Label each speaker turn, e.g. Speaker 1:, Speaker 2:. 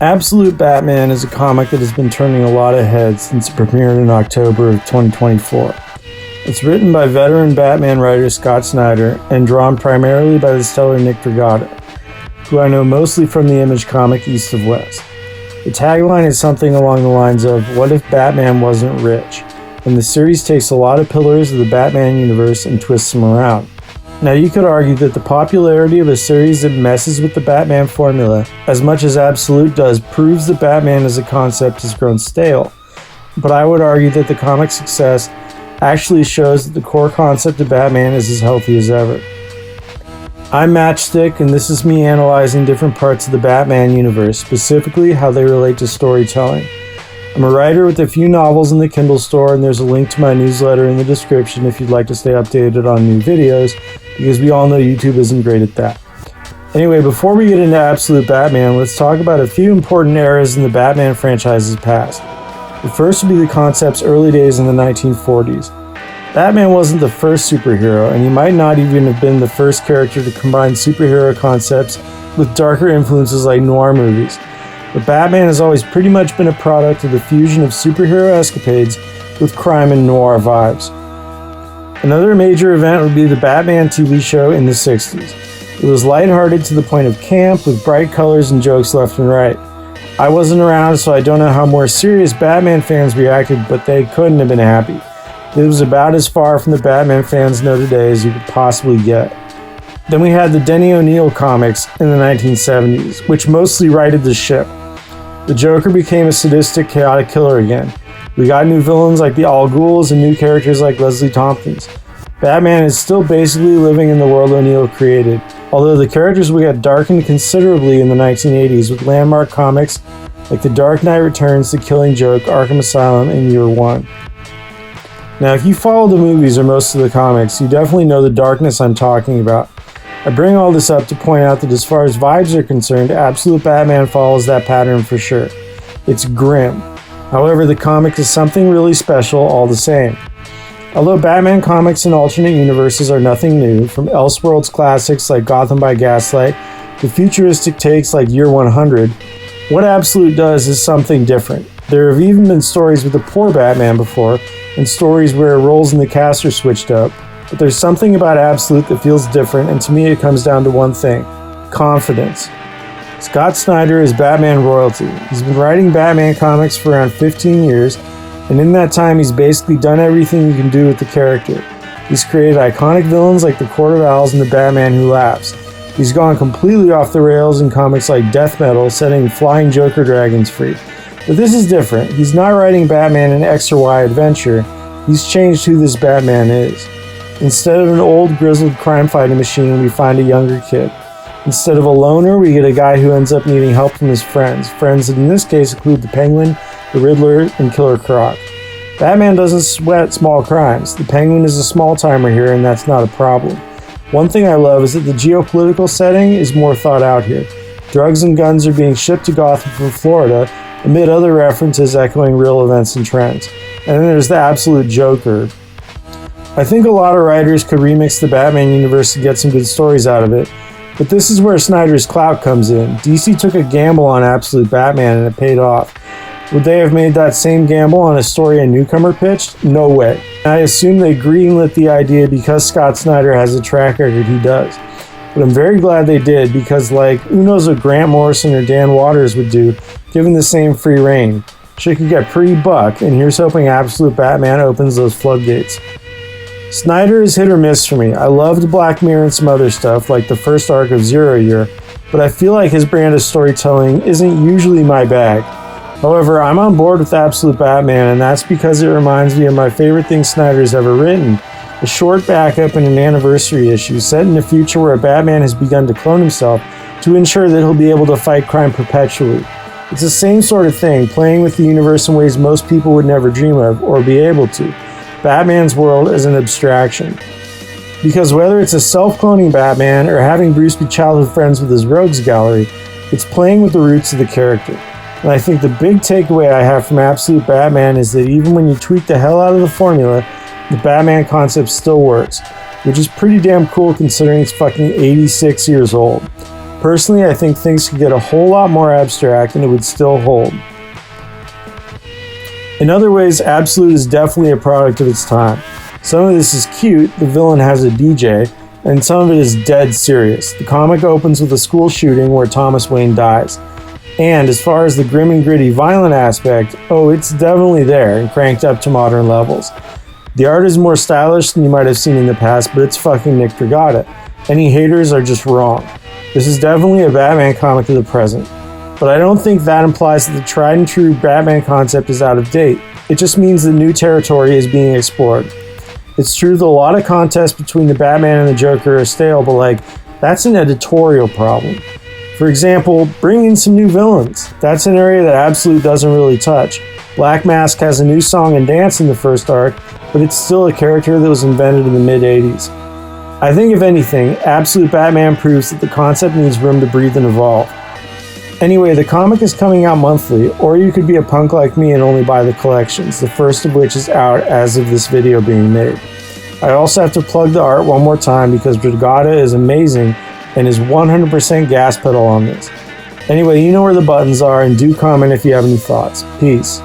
Speaker 1: Absolute Batman is a comic that has been turning a lot of heads since it premiered in October of 2024. It's written by veteran Batman writer Scott Snyder and drawn primarily by the stellar Nick Dragotta, who I know mostly from the Image comic East of West. The tagline is something along the lines of, "What if Batman wasn't rich?" And the series takes a lot of pillars of the Batman universe and twists them around. Now, you could argue that the popularity of a series that messes with the Batman formula, as much as Absolute does, proves that Batman as a concept has grown stale. But I would argue that the comic's success actually shows that the core concept of Batman is as healthy as ever. I'm Matchstick, and this is me analyzing different parts of the Batman universe, specifically how they relate to storytelling. I'm a writer with a few novels in the Kindle store, and there's a link to my newsletter in the description if you'd like to stay updated on new videos, because we all know YouTube isn't great at that. Anyway, before we get into Absolute Batman, let's talk about a few important eras in the Batman franchise's past. The first would be the concept's early days in the 1940s. Batman wasn't the first superhero, and he might not even have been the first character to combine superhero concepts with darker influences like noir movies. But Batman has always pretty much been a product of the fusion of superhero escapades with crime and noir vibes. Another major event would be the Batman TV show in the 60s. It was lighthearted to the point of camp, with bright colors and jokes left and right. I wasn't around, so I don't know how more serious Batman fans reacted, but they couldn't have been happy. It was about as far from the Batman fans know today as you could possibly get. Then we had the Denny O'Neil comics in the 1970s, which mostly righted the ship. The Joker became a sadistic, chaotic killer again. We got new villains like the Al Ghuls and new characters like Leslie Tompkins. Batman is still basically living in the world O'Neil created, although the characters would get darkened considerably in the 1980s with landmark comics like The Dark Knight Returns, The Killing Joke, Arkham Asylum, and Year One. Now, if you follow the movies or most of the comics, you definitely know the darkness I'm talking about. I bring all this up to point out that as far as vibes are concerned, Absolute Batman follows that pattern for sure. It's grim. However, the comic is something really special all the same. Although Batman comics in alternate universes are nothing new, from Elseworlds classics like Gotham by Gaslight to futuristic takes like Year 100, what Absolute does is something different. There have even been stories with a poor Batman before, and stories where roles in the cast are switched up, but there's something about Absolute that feels different, and to me it comes down to one thing: confidence. Scott Snyder is Batman royalty. He's been writing Batman comics for around 15 years, and in that time he's basically done everything you can do with the character. He's created iconic villains like the Court of Owls and the Batman Who Laughs. He's gone completely off the rails in comics like Death Metal, setting flying Joker dragons free. But this is different. He's not writing Batman an X or Y adventure. He's changed who this Batman is. Instead of an old grizzled crime-fighting machine, we find a younger kid. Instead of a loner, we get a guy who ends up needing help from his friends. Friends that in this case include the Penguin, the Riddler, and Killer Croc. Batman doesn't sweat small crimes. The Penguin is a small-timer here, and that's not a problem. One thing I love is that the geopolitical setting is more thought out here. Drugs and guns are being shipped to Gotham from Florida, amid other references echoing real events and trends. And then there's the Absolute Joker. I think a lot of writers could remix the Batman universe to get some good stories out of it, but this is where Snyder's clout comes in. DC took a gamble on Absolute Batman and it paid off. Would they have made that same gamble on a story a newcomer pitched? No way. I assume they greenlit the idea because Scott Snyder has a track record he does. But I'm very glad they did, because who knows what Grant Morrison or Dan Waters would do given the same free reign. Shit could get pretty buck, and here's hoping Absolute Batman opens those floodgates. Snyder is hit or miss for me. I loved Black Mirror and some other stuff, like the first arc of Zero Year, but I feel like his brand of storytelling isn't usually my bag. However, I'm on board with Absolute Batman, and that's because it reminds me of my favorite thing Snyder's ever written: a short backup and an anniversary issue set in a future where a Batman has begun to clone himself to ensure that he'll be able to fight crime perpetually. It's the same sort of thing, playing with the universe in ways most people would never dream of or be able to. Batman's world as an abstraction. Because whether it's a self-cloning Batman or having Bruce be childhood friends with his rogues gallery, it's playing with the roots of the character. And I think the big takeaway I have from Absolute Batman is that even when you tweak the hell out of the formula, the Batman concept still works, which is pretty damn cool considering it's fucking 86 years old. Personally, I think things could get a whole lot more abstract and it would still hold. In other ways, Absolute is definitely a product of its time. Some of this is cute, the villain has a DJ, and some of it is dead serious. The comic opens with a school shooting where Thomas Wayne dies. And as far as the grim and gritty violent aspect, oh, it's definitely there and cranked up to modern levels. The art is more stylish than you might have seen in the past, but it's fucking Nick Dragata. Any haters are just wrong. This is definitely a Batman comic of the present. But I don't think that implies that the tried and true Batman concept is out of date. It just means that new territory is being explored. It's true that a lot of contests between the Batman and the Joker are stale, but that's an editorial problem. For example, bring in some new villains. That's an area that Absolute doesn't really touch. Black Mask has a new song and dance in the first arc, but it's still a character that was invented in the mid-80s. I think if anything, Absolute Batman proves that the concept needs room to breathe and evolve. Anyway, the comic is coming out monthly, or you could be a punk like me and only buy the collections, the first of which is out as of this video being made. I also have to plug the art one more time because Dragata is amazing and is 100% gas pedal on this. Anyway, you know where the buttons are, and do comment if you have any thoughts. Peace.